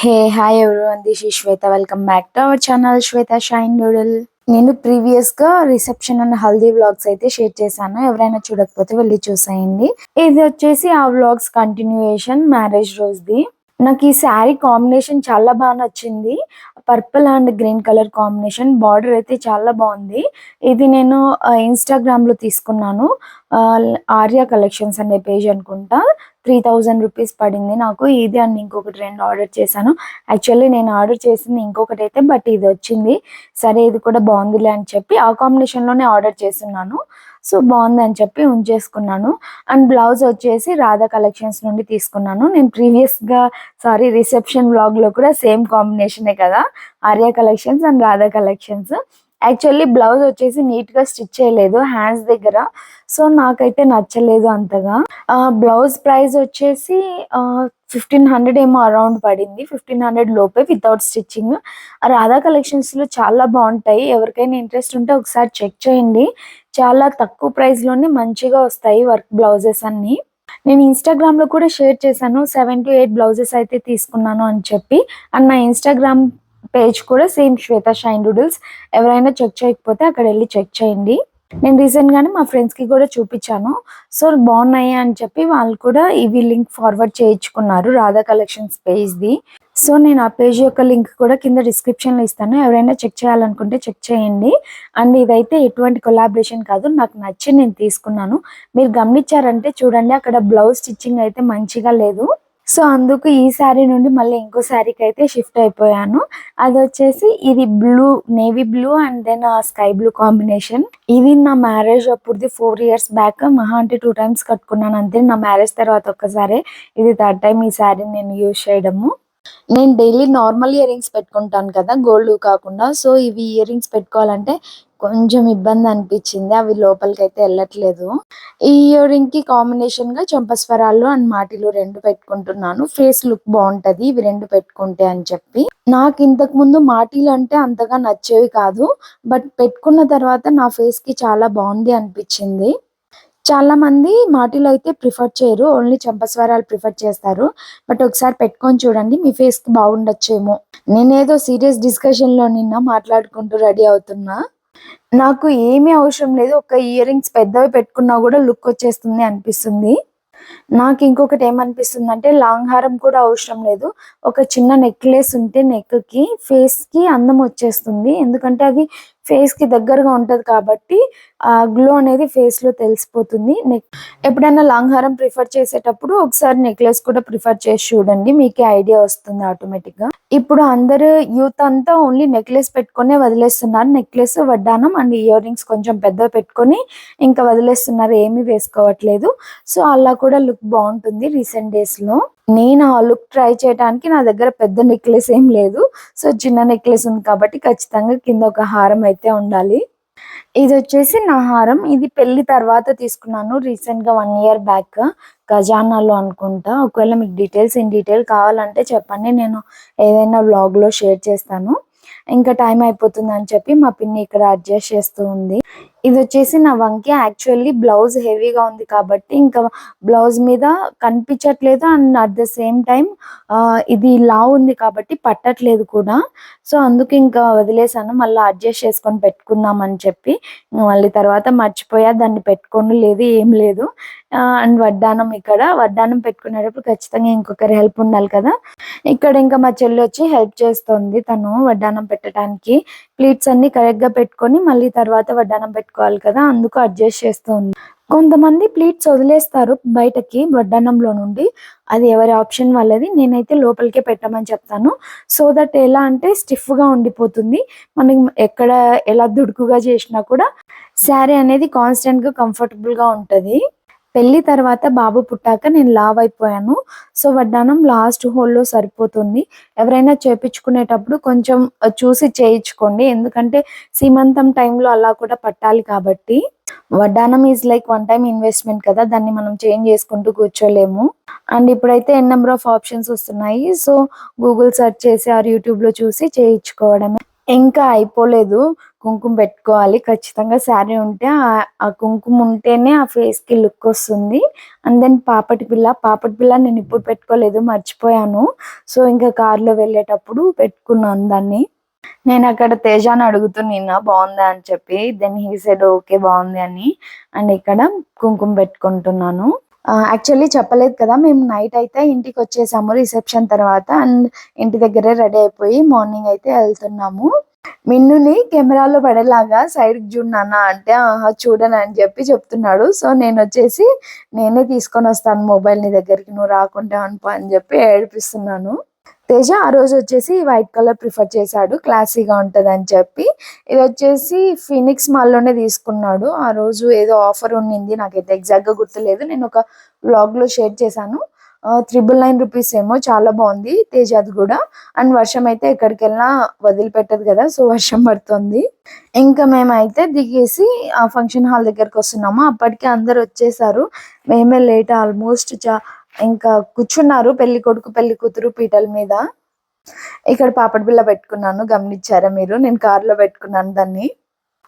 Hi everyone, this is Shweta. Welcome back to our channel Shweta Shine Noodle. నేను previous గా reception and haldi vlogs అయితే share చేశాను. ఎవరైనా చూడకపోతే వెళ్ళి చూసేయండి. ఇది వచ్చేసి ఆ వ్లాగ్స్ కంటిన్యూయేషన్ మ్యారేజ్ రోజుది. నాకు ఈ శారీ కాంబినేషన్ చాలా బాగా నచ్చింది. Purple and green colour combination, border అయితే చాలా బాగుంది. ఇది నేను ఇన్స్టాగ్రామ్ లో తీసుకున్నాను. ఆర్యా కలెక్షన్స్ అనే పేజ్ అనుకుంటా. 3000 రూపీస్ పడింది నాకు. ఇది అండ్ ఇంకొకటి 2 ఆర్డర్ చేశాను. యాక్చువల్లీ నేను ఆర్డర్ చేసింది ఇంకొకటి అయితే, బట్ ఇది వచ్చింది. సరే ఇది కూడా బాగుందిలే అని చెప్పి ఆ కాంబినేషన్ లోనే ఆర్డర్ చేస్తున్నాను. సో బాగుంది అని చెప్పి ఉంచేసుకున్నాను. అండ్ బ్లౌజ్ వచ్చేసి రాధా కలెక్షన్స్ నుండి తీసుకున్నాను. నేను రిసెప్షన్ వ్లాగ్ లో కూడా సేమ్ కాంబినేషనే కదా, Arya collections and Radha collections. Actually blouse వచ్చేసి నీట్ గా స్టిచ్ చేయలేదు హ్యాండ్స్ దగ్గర, సో నాకైతే నచ్చలేదు అంతగా. బ్లౌజ్ ప్రైస్ వచ్చేసి 1500 ఏమో అరౌండ్ పడింది. 1500 లోపే వితౌట్ స్టిచ్చింగ్. రాధా కలెక్షన్స్ లో చాలా బాగుంటాయి. ఎవరికైనా ఇంట్రెస్ట్ ఉంటే ఒకసారి చెక్ చేయండి. చాలా తక్కువ ప్రైస్ లోనే మంచిగా వస్తాయి వర్క్ బ్లౌజెస్ అన్ని. నేను ఇన్స్టాగ్రామ్ లో కూడా షేర్ చేశాను, 7 to 8 బ్లౌజెస్ అయితే తీసుకున్నాను అని చెప్పి. అండ్ నా ఇన్స్టాగ్రామ్ పేజ్ కూడా సేమ్ శ్వేత షైన్ డూడిల్స్. ఎవరైనా చెక్ చేయకపోతే అక్కడ వెళ్ళి చెక్ చేయండి. నేను రీసెంట్ గానే మా ఫ్రెండ్స్ కి కూడా చూపించాను. సో బాగున్నాయి అని చెప్పి వాళ్ళు కూడా ఇవి లింక్ ఫార్వర్డ్ చేయించుకున్నారు Radha collections page the. So నేను ఆ పేజ్ యొక్క లింక్ కూడా కింద డిస్క్రిప్షన్ లో ఇస్తాను. ఎవరైనా చెక్ చేయాలనుకుంటే చెక్ చేయండి. అండ్ ఇదైతే ఎటువంటి కొలాబరేషన్ కాదు, నాకు నచ్చి నేను తీసుకున్నాను. మీరు గమనించారంటే చూడండి, అక్కడ బ్లౌజ్ స్టిచ్చింగ్ అయితే మంచిగా లేదు. సో అందుకు ఈ శారీ నుండి మళ్ళీ ఇంకో శారీకి అయితే షిఫ్ట్ అయిపోయాను. అది వచ్చేసి ఇది blue, navy blue and then sky blue combination. ఇది నా మ్యారేజ్ అప్పుడుది 4 years బ్యాక్. మహా అంటే 2 times కట్టుకున్నాను అంతే. నా మ్యారేజ్ తర్వాత ఒక్కసారి, ఇది 3rd time ఈ శారీ నేను యూజ్ చేయడము. నేను డైలీ నార్మల్ ఇయర్ రింగ్స్ పెట్టుకుంటాను కదా, గోల్డ్ కాకుండా. సో ఇవి ఇయర్ రింగ్స్ పెట్టుకోవాలంటే కొంచెం ఇబ్బంది అనిపించింది, అవి లోపలికి అయితే వెళ్ళట్లేదు. ఈ ఇయర్ రింగ్ కి కాంబినేషన్ గా చంపస్వరాలు అండ్ మాటిలు 2 పెట్టుకుంటున్నాను. ఫేస్ లుక్ బాగుంటది ఇవి 2 పెట్టుకుంటే అని చెప్పి. నాకు ఇంతకు ముందు మాటిలు అంటే అంతగా నచ్చేవి కాదు, బట్ పెట్టుకున్న తర్వాత నా ఫేస్ కి చాలా బాగుంది అనిపించింది. చాలా మంది మాటిలో అయితే ప్రిఫర్ చేయరు, ఓన్లీ చంపస్వరాలు ప్రిఫర్ చేస్తారు. బట్ ఒకసారి పెట్టుకొని చూడండి, మీ ఫేస్ కి బాగుండొచ్చేమో. నేనేదో సీరియస్ డిస్కషన్ లో నిన్న మాట్లాడుకుంటూ రెడీ అవుతున్నా. నాకు ఏమీ అవసరం లేదు, ఒక ఇయర్ రింగ్స్ పెద్దవి పెట్టుకున్నా కూడా లుక్ వచ్చేస్తుంది అనిపిస్తుంది. నాకు ఇంకొకటి ఏమనిపిస్తుంది అంటే, లాంగ్ హారం కూడా అవసరం లేదు, ఒక చిన్న నెక్లెస్ ఉంటే నెక్ కి ఫేస్ కి అందం వచ్చేస్తుంది. ఎందుకంటే అది ఫేస్ కి దగ్గరగా ఉంటది కాబట్టి ఆ గ్లో అనేది ఫేస్ లో తెలిసిపోతుంది. ఎప్పుడైనా లాంగ్ హారం ప్రిఫర్ చేసేటప్పుడు ఒకసారి నెక్లెస్ కూడా ప్రిఫర్ చేసి చూడండి, మీకే ఐడియా వస్తుంది ఆటోమేటిక్ గా. ఇప్పుడు అందరు యూత్ అంతా ఓన్లీ నెక్లెస్ పెట్టుకునే వదిలేస్తున్నారు. నెక్లెస్, వడ్డానం అండ్ ఇయర్ రింగ్స్ కొంచెం పెద్ద పెట్టుకొని ఇంకా వదిలేస్తున్నారు, ఏమీ వేసుకోవట్లేదు. సో అలా కూడా లుక్ బాగుంటుంది రీసెంట్ డేస్ లో. నేను ఆ లుక్ ట్రై చేయడానికి నా దగ్గర పెద్ద నెక్లెస్ ఏం లేదు. సో చిన్న నెక్లెస్ ఉంది కాబట్టి ఖచ్చితంగా కింద ఒక హారం అయితే ఉండాలి. ఇది వచ్చేసి నా హారం. ఇది పెళ్లి తర్వాత తీసుకున్నాను రీసెంట్ గా 1 year బ్యాక్, ఖజానాలో అనుకుంటా. ఒకవేళ మీకు డీటెయిల్స్ ఇన్ డీటెయిల్ కావాలంటే చెప్పండి, నేను ఏదైనా వ్లాగ్ లో షేర్ చేస్తాను. ఇంకా టైం అయిపోతుంది అని చెప్పి మా పిన్ని ఇక్కడ అడ్జస్ట్ చేస్తూ ఉంది. ఇది వచ్చేసి నా వంకి. యాక్చువల్లీ బ్లౌజ్ హెవీగా ఉంది కాబట్టి ఇంకా బ్లౌజ్ మీద కనిపించట్లేదు, and at the same time ఇది లావ్ ఉంది కాబట్టి పట్టట్లేదు కూడా. సో అందుకు ఇంకా వదిలేసాను, మళ్ళీ అడ్జస్ట్ చేసుకొని పెట్టుకుందాం అని చెప్పి. మళ్ళీ తర్వాత మర్చిపోయా, దాన్ని పెట్టుకోను లేదు ఏం లేదు. అండ్ వడ్డానం, ఇక్కడ వడ్డానం పెట్టుకునేటప్పుడు ఖచ్చితంగా ఇంకొకరి హెల్ప్ ఉండాలి కదా. ఇక్కడ ఇంకా మా చెల్లి వచ్చి హెల్ప్ చేస్తుంది, తను వడ్డానం పెట్టడానికి. ప్లీట్స్ అన్ని కరెక్ట్ గా పెట్టుకొని మళ్ళీ తర్వాత వడ్డానం పెట్టుకోవాలి కదా, అందుకు అడ్జస్ట్ చేస్తుంది. కొంతమంది ప్లీట్స్ వదిలేస్తారు బయటకి వడ్డానంలో నుండి, అది ఎవరి ఆప్షన్ వాళ్ళది. నేనైతే లోపలికే పెట్టమని చెప్తాను. సో దట్ ఎలా అంటే స్టిఫ్ గా ఉండిపోతుంది. మనం ఎక్కడ ఎలా దుడుకుగా చేసినా కూడా శారీ అనేది కాన్స్టెంట్ గా కంఫర్టబుల్ గా ఉంటది. పెళ్లి తర్వాత బాబు పుట్టాక నేను లావ్ అయిపోయాను. సో వడ్డానం లాస్ట్ హోల్లో సరిపోతుంది. ఎవరైనా చేపించుకునేటప్పుడు కొంచెం చూసి చేయించుకోండి, ఎందుకంటే సీమంతం టైంలో అలా కూడా పట్టాలి కాబట్టి. వడ్డానం ఈజ్ లైక్ 1 time ఇన్వెస్ట్మెంట్ కదా, దాన్ని మనం చేంజ్ చేసుకుంటూ కూర్చోలేము. అండ్ ఇప్పుడైతే ఎన్ నెంబర్ ఆఫ్ ఆప్షన్స్ వస్తున్నాయి. సో గూగుల్ సెర్చ్ చేసి ఆర్ యూట్యూబ్ లో చూసి చేయించుకోవడమే. ఇంకా అయిపోలేదు, కుంకుమ పెట్టుకోవాలి ఖచ్చితంగా. శారీ ఉంటే ఆ కుంకుమ ఉంటేనే ఆ ఫేస్ కి లుక్ వస్తుంది. అండ్ దెన్ పాపటి పిల్ల నేను ఇప్పుడు పెట్టుకోలేదు, మర్చిపోయాను. సో ఇంకా కార్లో వెళ్ళేటప్పుడు పెట్టుకున్నాను దాన్ని. నేను అక్కడ తేజాని అడుగుతున్నా బాగుందా అని చెప్పి. దెన్ హీ సెడ్ ఓకే బాగుంది అని. అండ్ ఇక్కడ కుంకుమ పెట్టుకుంటున్నాను. యాక్చువల్లీ చెప్పలేదు కదా, మేము నైట్ అయితే ఇంటికి వచ్చేసాము రిసెప్షన్ తర్వాత. అండ్ ఇంటి దగ్గరే రెడీ అయిపోయి మార్నింగ్ అయితే వెళ్తున్నాము. మిన్నుని కెమెరాలో పడేలాగా సైడ్ చూడనా అంటే ఆహా చూడను అని చెప్పి చెప్తున్నాడు. సో నేను వచ్చేసి నేనే తీసుకొని వస్తాను మొబైల్ ని దగ్గరికి, నువ్వు రాకుంటే అనుకో అని చెప్పి ఏడిపిస్తున్నాను. తేజ ఆ రోజు వచ్చేసి వైట్ కలర్ ప్రిఫర్ చేశాడు, క్లాసీగా ఉంటది అని చెప్పి. ఇది వచ్చేసి ఫినిక్స్ మాల్ లోనే తీసుకున్నాడు. ఆ రోజు ఏదో ఆఫర్ ఉన్నింది, నాకైతే ఎగ్జాక్ట్ గా గుర్తులేదు. నేను ఒక వ్లాగ్ లో షేర్ చేశాను. 999 రూపీస్ ఏమో, చాలా బాగుంది తేజాది కూడా. అండ్ వర్షం అయితే ఎక్కడికి వెళ్ళినా వదిలిపెట్టదు కదా, సో వర్షం పడుతుంది. ఇంకా మేమైతే దిగేసి ఆ ఫంక్షన్ హాల్ దగ్గరకు వస్తున్నాము. అప్పటికే అందరు వచ్చేసారు, మేమే లేట్ ఆల్మోస్ట్. ఇంకా కూర్చున్నారు పెళ్లి కొడుకు పెళ్లి కూతురు పీటల మీద. ఇక్కడ పాపడి బిల్ల పెట్టుకున్నాను, గమనించారా మీరు? నేను కారులో పెట్టుకున్నాను దాన్ని.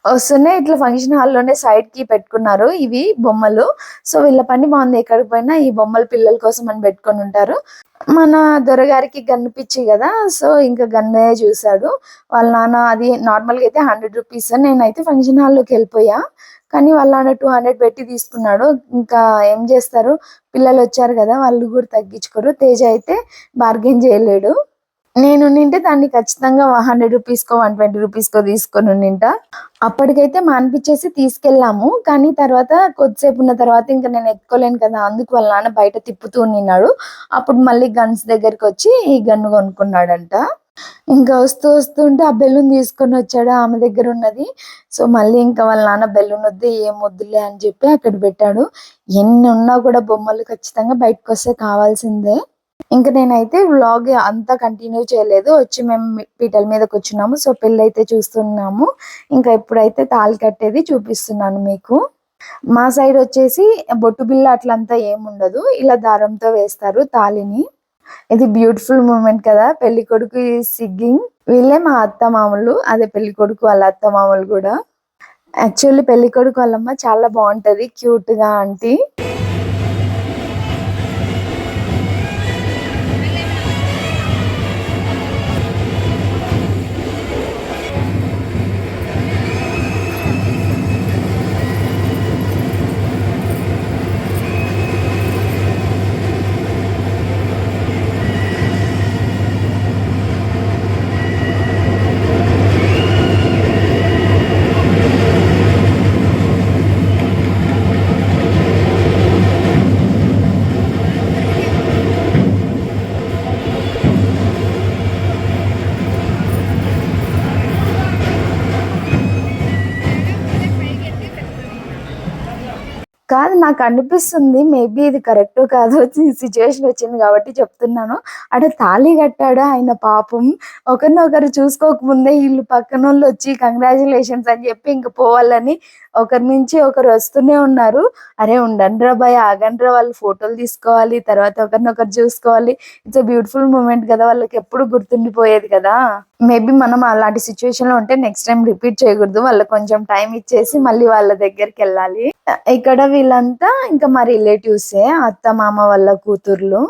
వస్తూనే ఇట్లా ఫంక్షన్ హాల్లోనే సైడ్ కి పెట్టుకున్నారు ఇవి బొమ్మలు. సో వీళ్ళ పని బాగుంది, ఎక్కడికి పోయినా ఈ బొమ్మలు పిల్లల కోసం అని పెట్టుకొని ఉంటారు. మన దొరగారికి గన్ను పిచ్చి కదా, సో ఇంకా గన్నే చూసాడు వాళ్ళ నాన్న. అది నార్మల్గా అయితే 100 రూపీస్, నేనైతే ఫంక్షన్ హాల్లోకి వెళ్ళిపోయా. కానీ వాళ్ళ నాన్న 200 పెట్టి తీసుకున్నాడు. ఇంకా ఏం చేస్తారు, పిల్లలు వచ్చారు కదా, వాళ్ళు కూడా తగ్గించుకోరు. తేజ అయితే బార్గెన్ చేయలేడు. నేను నింటే దాన్ని ఖచ్చితంగా 100 రూపీస్కో 120 రూపీస్కో తీసుకొని నింటా. అప్పటికైతే మానిపించేసి తీసుకెళ్ళాము. కానీ తర్వాత కొద్దిసేపు ఉన్న తర్వాత ఇంకా నేను ఎత్తుకోలేను కదా, అందుకు వాళ్ళ నాన్న బయట తిప్పుతూ నిన్నాడు. అప్పుడు మళ్ళీ గన్స్ దగ్గరికి వచ్చి ఈ గన్ను కొనుక్కున్నాడంట. ఇంకా వస్తుంటే ఆ బెలూన్ తీసుకొని వచ్చాడు, ఆమె దగ్గర ఉన్నది. సో మళ్ళీ ఇంకా వాళ్ళ నాన్న బెలూన్ వద్దు ఏం వద్దులే అని చెప్పి అక్కడ పెట్టాడు. ఎన్ని ఉన్నా కూడా బొమ్మలు ఖచ్చితంగా బయటకు వస్తే కావాల్సిందే. ఇంకా నేనైతే వ్లాగ్ అంతా కంటిన్యూ చేయలేదు, వచ్చి మేము పీటల మీద కూర్చున్నాము. సో పెళ్ళి అయితే చూస్తున్నాము. ఇంకా ఇప్పుడైతే తాళి కట్టేది చూపిస్తున్నాను మీకు. మా సైడ్ వచ్చేసి బొట్టు బిల్ల అట్లంతా ఏముండదు, ఇలా దారంతో వేస్తారు తాళిని. ఇది బ్యూటిఫుల్ మూమెంట్ కదా, పెళ్లి కొడుకు సిగ్గింగ్. వీళ్ళే మా అత్త మామలు, అదే పెళ్లి కొడుకు వాళ్ళ అత్త మామలు కూడా. యాక్చువల్లీ పెళ్లి కొడుకు వాళ్ళమ్మ చాలా బాగుంటది, క్యూట్ గా ఆంటీ. కాదు, నాకు అనిపిస్తుంది మేబీ ఇది కరెక్ట్ కాదు, సిచ్యువేషన్ వచ్చింది కాబట్టి చెప్తున్నాను. అంటే తాళి కట్టాడు ఆయన పాపం. ఒకరినొకరు చూసుకోకముందే వీళ్ళు పక్కన వాళ్ళు వచ్చి కంగ్రాచులేషన్స్ అని చెప్పి ఇంక పోవాలని ఒకరి నుంచి ఒకరు వస్తూనే ఉన్నారు. అరే ఉండండిరా భయ్, ఆగండ్రా, వాళ్ళు ఫోటోలు తీసుకోవాలి, తర్వాత ఒకరినొకరు చూసుకోవాలి. ఇట్స్ బ్యూటిఫుల్ మూమెంట్ కదా, వాళ్ళకి ఎప్పుడు గుర్తుండిపోయేది కదా. మేబీ మనం అలాంటి సిచ్యువేషన్ లో ఉంటే నెక్స్ట్ టైం రిపీట్ చేయకూడదు, వాళ్ళకి కొంచెం టైం ఇచ్చేసి మళ్ళీ వాళ్ళ దగ్గరికి వెళ్ళాలి. ఇక్కడ వీళ్ళంతా ఇంకా మా రిలేటివ్సే, అత్త మామ వాళ్ళ కూతుర్లు.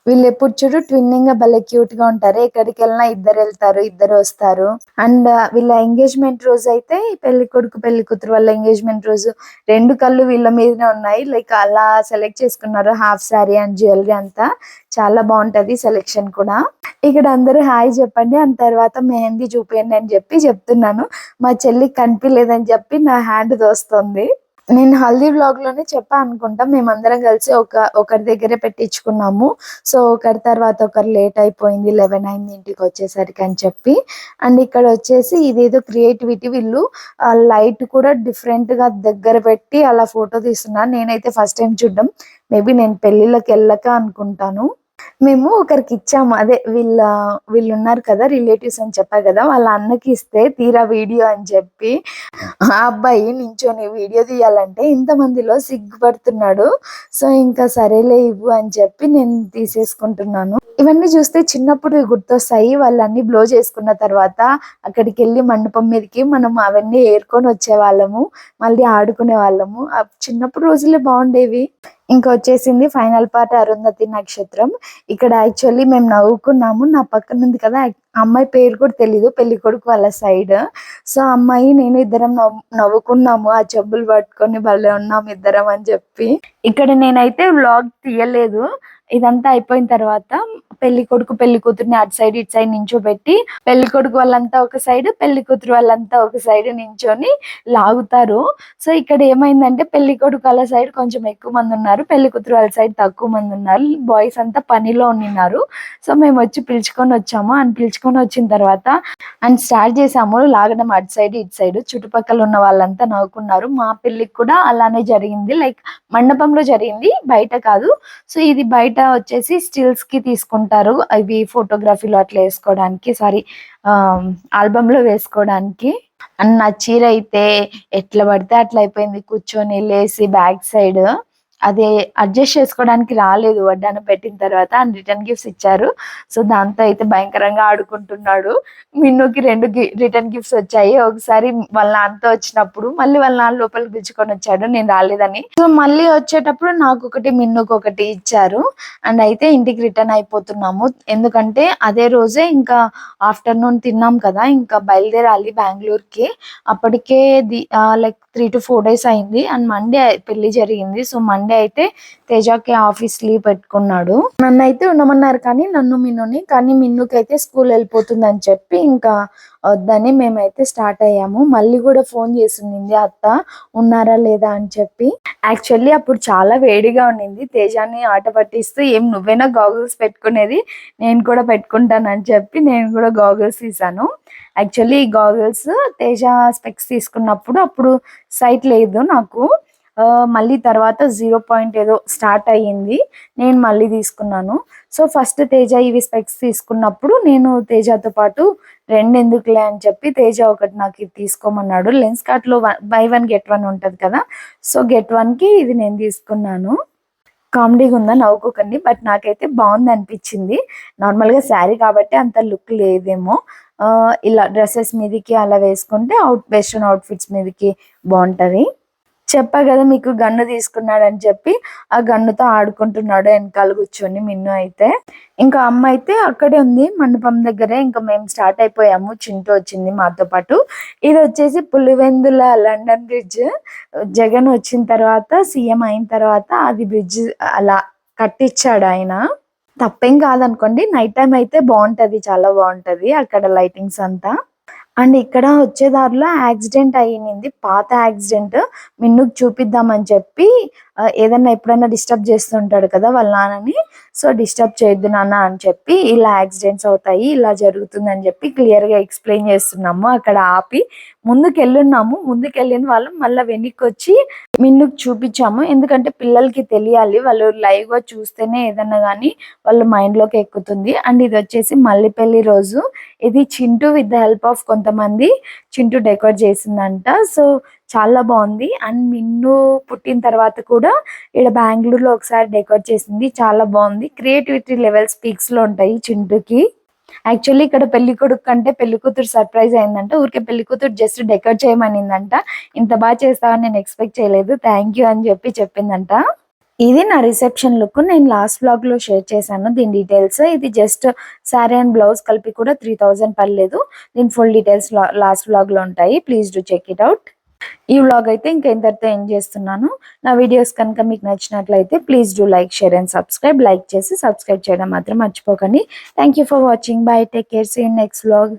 వీళ్ళు ఎప్పుడు చూడు ట్విన్నింగ్ గా భలే క్యూట్ గా ఉంటారు. ఎక్కడికి వెళ్ళినా ఇద్దరు వెళ్తారు, ఇద్దరు వస్తారు. అండ్ వీళ్ళ ఎంగేజ్మెంట్ రోజు అయితే పెళ్లి కొడుకు పెళ్లి కూతురు వాళ్ళ ఎంగేజ్మెంట్ రోజు 2 కళ్ళు వీళ్ళ మీదనే ఉన్నాయి. లైక్ అలా సెలెక్ట్ చేసుకున్నారు, హాఫ్ శారీ అండ్ జ్యువెలరీ అంతా. చాలా బాగుంటది సెలెక్షన్ కూడా. ఇక్కడ అందరూ హాయ్ చెప్పండి, అంత తర్వాత మెహందీ చూపించండి అని చెప్పి చెప్తున్నాను. మా చెల్లికి కనిపించలేదని చెప్పి నా హ్యాండ్ దోస్తుంది. నేను హల్దీ వ్లాగ్ లోనే చెప్పా అనుకుంటా, మేమందరం కలిసి ఒకరి దగ్గరే పెట్టించుకున్నాము. సో ఒకరి తర్వాత ఒకరు లేట్ అయిపోయింది, 11 అయింది ఇంటికి వచ్చేసరికి అని చెప్పి. అండ్ ఇక్కడ వచ్చేసి ఇదేదో క్రియేటివిటీ, వీళ్ళు లైట్ కూడా డిఫరెంట్ గా దగ్గర పెట్టి అలా ఫోటో తీస్తున్నారు. నేనైతే ఫస్ట్ టైం చూడడం, మేబీ నేను పెళ్లిళ్ళకి వెళ్ళక అనుకుంటాను. మేము ఒకరికి ఇచ్చాము. అదే వీళ్ళు ఉన్నారు కదా రిలేటివ్స్ అని చెప్పా కదా, వాళ్ళ అన్నకి ఇస్తే తీరా వీడియో అని చెప్పి ఆ అబ్బాయి నించొని వీడియో తీయాలంటే ఇంతమందిలో సిగ్గుపడుతున్నాడు. సో ఇంకా సరేలే ఇవ్వు అని చెప్పి నేను తీసేసుకుంటున్నాను. ఇవన్నీ చూస్తే చిన్నప్పుడు గుర్తొస్తాయి. వాళ్ళన్నీ బ్లో చేసుకున్న తర్వాత అక్కడికి వెళ్ళి మండపం మీదకి మనం అవన్నీ ఏరుకొని వచ్చేవాళ్ళము, మళ్ళీ ఆడుకునే వాళ్ళము. చిన్నప్పుడు రోజులే బాగుండేవి. ఇంకా వచ్చేసింది ఫైనల్ పార్ట్, అరుంధతి నక్షత్రం. ఇక్కడ యాక్చువల్లీ మేము నవ్వుకున్నాము. నా పక్కన ఉంది కదా అమ్మాయి పేరు కూడా తెలీదు, పెళ్లి కొడుకు వాళ్ళ సైడ్. సో అమ్మాయి నేను ఇద్దరం నవ్వుకున్నాము, ఆ చెప్పులు పట్టుకొని భలే ఉన్నాము ఇద్దరం అని చెప్పి. ఇక్కడ నేనైతే వ్లాగ్ తీయలేదు. ఇదంతా అయిపోయిన తర్వాత పెళ్లి కొడుకు పెళ్లి కూతురుని అటు సైడ్ ఇటు సైడ్ నించోబెట్టి, పెళ్లి కొడుకు వాళ్ళంతా ఒక సైడ్, పెళ్లి కూతురు వాళ్ళంతా ఒక సైడ్ నించొని లాగుతారు. సో ఇక్కడ ఏమైందంటే పెళ్లి కొడుకు వాళ్ళ సైడ్ కొంచెం ఎక్కువ మంది ఉన్నారు, పెళ్లి కూతురు వాళ్ళ సైడ్ తక్కువ మంది ఉన్నారు. బాయ్స్ అంతా పనిలో ఉన్నారు. సో మేము వచ్చి పిలుచుకొని వచ్చాము. అని పిలుచుకొని వచ్చిన తర్వాత అండ్ స్టార్ట్ చేసాము లాగడం అటు సైడ్ ఇటు సైడ్. చుట్టుపక్కల ఉన్న వాళ్ళంతా నవ్వుకున్నారు. మా పెళ్లికి కూడా అలానే జరిగింది, లైక్ మండపంలో జరిగింది, బయట కాదు. సో ఇది బయట వచ్చేసి స్టిల్స్ కి తీసుకుంటారు, అవి ఫోటోగ్రఫీలో అట్లా వేసుకోవడానికి, సారీ ఆల్బమ్ లో వేసుకోవడానికి. అండ్ నా చీర అయితే ఎట్లా పడితే అట్లా అయిపోయింది, కూర్చొని లేసి బ్యాక్ సైడ్. అదే అడ్జస్ట్ చేసుకోవడానికి రాలేదు వడ్డానం పెట్టిన తర్వాత. అండ్ రిటర్న్ గిఫ్ట్స్ ఇచ్చారు. సో దాంతో అయితే భయంకరంగా ఆడుకుంటున్నాడు. మిన్నుకి 2 రిటర్న్ గిఫ్ట్స్ వచ్చాయి. ఒకసారి వాళ్ళ నాన్నతో వచ్చినప్పుడు, మళ్ళీ వాళ్ళ నాన్న లోపలికి పిలుచుకొని వచ్చాడు నేను రాలేదని. సో మళ్ళీ వచ్చేటప్పుడు నాకు ఒకటి మిన్నుకు ఒకటి ఇచ్చారు. అండ్ అయితే ఇంటికి రిటర్న్ అయిపోతున్నాము. ఎందుకంటే అదే రోజే ఇంకా ఆఫ్టర్నూన్ తిన్నాం కదా, ఇంకా బయలుదేరాలి బెంగళూరుకి. అప్పటికే లైక్ 3 to 4 days అయింది. అండ్ మండే పెళ్లి జరిగింది. సో మండే అయితే తేజకి ఆఫీస్ లీవ్ పెట్టుకున్నాడు. నన్ను అయితే ఉండమన్నారు కానీ మిన్నుకి అయితే స్కూల్ వెళ్ళిపోతుంది అని చెప్పి ఇంకా వద్దని మేమైతే స్టార్ట్ అయ్యాము. మళ్ళీ కూడా ఫోన్ చేసింది అత్త ఉన్నారా లేదా అని చెప్పి. యాక్చువల్లీ అప్పుడు చాలా వేడిగా ఉండింది. తేజాన్ని ఆట పట్టిస్తూ ఏం నువ్వేనా గాగుల్స్ పెట్టుకునేది, నేను కూడా పెట్టుకుంటానని చెప్పి నేను కూడా గాగుల్స్ తీసాను. యాక్చువల్లీ ఈ గాగుల్స్ తేజ స్పెక్స్ తీసుకున్నప్పుడు అప్పుడు సైట్ లేదు నాకు. మళ్ళీ తర్వాత 0 ఏదో స్టార్ట్ అయ్యింది, నేను మళ్ళీ తీసుకున్నాను. సో ఫస్ట్ తేజ ఇవి స్పెక్స్ తీసుకున్నప్పుడు నేను తేజతో పాటు 2 ఎందుకులే అని చెప్పి తేజ ఒకటి నాకు ఇది తీసుకోమన్నాడు. లెన్స్ కార్ట్ లో buy 1 get 1 ఉంటది కదా, సో get 1 కి ఇది నేను తీసుకున్నాను. కామెడీగా ఉందా, నవ్వుకోకండి, బట్ నాకైతే బాగుంది అనిపించింది. నార్మల్గా శారీ కాబట్టి అంత లుక్ లేదేమో. ఇలా డ్రెస్సెస్ మీదకి అలా వేసుకుంటే వెస్ట్రన్ అవుట్ఫిట్స్ మీదకి బాగుంటది. చెప్పా కదా మీకు గన్ను తీసుకున్నాడు అని చెప్పి, ఆ గన్నుతో ఆడుకుంటున్నాడు వెనకాల కూర్చొని మిన్ను అయితే. ఇంకా అమ్మ అయితే అక్కడే ఉంది మండపం దగ్గరే. ఇంకా మేము స్టార్ట్ అయిపోయాము, చింటూ వచ్చింది మాతో పాటు. ఇది వచ్చేసి పులివెందుల లండన్ బ్రిడ్జ్. జగన్ వచ్చిన తర్వాత, సీఎం అయిన తర్వాత అది బ్రిడ్జ్ అలా కట్టించాడు ఆయన. తప్పేం కాదనుకోండి, నైట్ టైం అయితే బాగుంటది, చాలా బాగుంటది అక్కడ లైటింగ్స్ అంతా. అండ్ ఇక్కడ వచ్చే దారిలో యాక్సిడెంట్ అయ్యింది, పాత యాక్సిడెంట్. మిన్నుకు చూపిద్దామని చెప్పి ఏదన్నా ఎప్పుడైనా డిస్టర్బ్ చేస్తుంటాడు కదా వాళ్ళ నాన్నని. సో డిస్టర్బ్ చేయొద్దు నాన్న అని చెప్పి, ఇలా యాక్సిడెంట్స్ అవుతాయి, ఇలా జరుగుతుందని చెప్పి క్లియర్ గా ఎక్స్ప్లెయిన్ చేస్తున్నాము. అక్కడ ఆపి ముందుకెళ్ళిన వాళ్ళం మళ్ళీ వెనక్కి వచ్చి మిన్నుకు చూపించాము. ఎందుకంటే పిల్లలకి తెలియాలి, వాళ్ళు లైవ్ గా చూస్తేనే ఏదన్నా కానీ వాళ్ళ మైండ్ లోకి ఎక్కుతుంది. అండ్ ఇది వచ్చేసి మళ్ళీ పెళ్లి రోజు. ఇది Chintu with the help of కొంతమంది చింటూ డెకరేట్ చేసిందంట. సో చాలా బాగుంది. అండ్ మిన్ను పుట్టిన తర్వాత కూడా ఇక్కడ బెంగళూరులో ఒకసారి డెకరేట్ చేసింది, చాలా బాగుంది. క్రియేటివిటీ లెవెల్స్ పీక్స్ లో ఉంటాయి చింటూకి. యాక్చువల్లీ ఇక్కడ పెళ్లి కొడుకు కంటే పెళ్లి కూతురు సర్ప్రైజ్ అయిందంట. ఊరికే పెళ్లి కూతురు జస్ట్ డెకరేట్ చేయమనిందంట. ఇంత బాగా చేస్తావని నేను ఎక్స్పెక్ట్ చేయలేదు, థ్యాంక్ యూ అని చెప్పి చెప్పిందంట. ఇది నా రిసెప్షన్ లుక్. నేను లాస్ట్ వ్లాగ్ లో షేర్ చేశాను దీని డీటెయిల్స్. ఇది జస్ట్ శారీ అండ్ బ్లౌజ్ కలిపి కూడా 3000 పర్లేదు. దీని ఫుల్ డీటెయిల్స్ లాస్ట్ వ్లాగ్ లో ఉంటాయి, please do check it out. ఈ వ్లాగ్ అయితే ఇంకా ఇంతటితో ఎండ్ చేస్తున్నాను. నా వీడియోస్ కనుక మీకు నచ్చినట్లయితే please do like, share and subscribe. Like చేసి సబ్స్క్రైబ్ చేయడం మాత్రం మర్చిపోకండి. Thank you for watching. Bye, take care, see you in next vlog.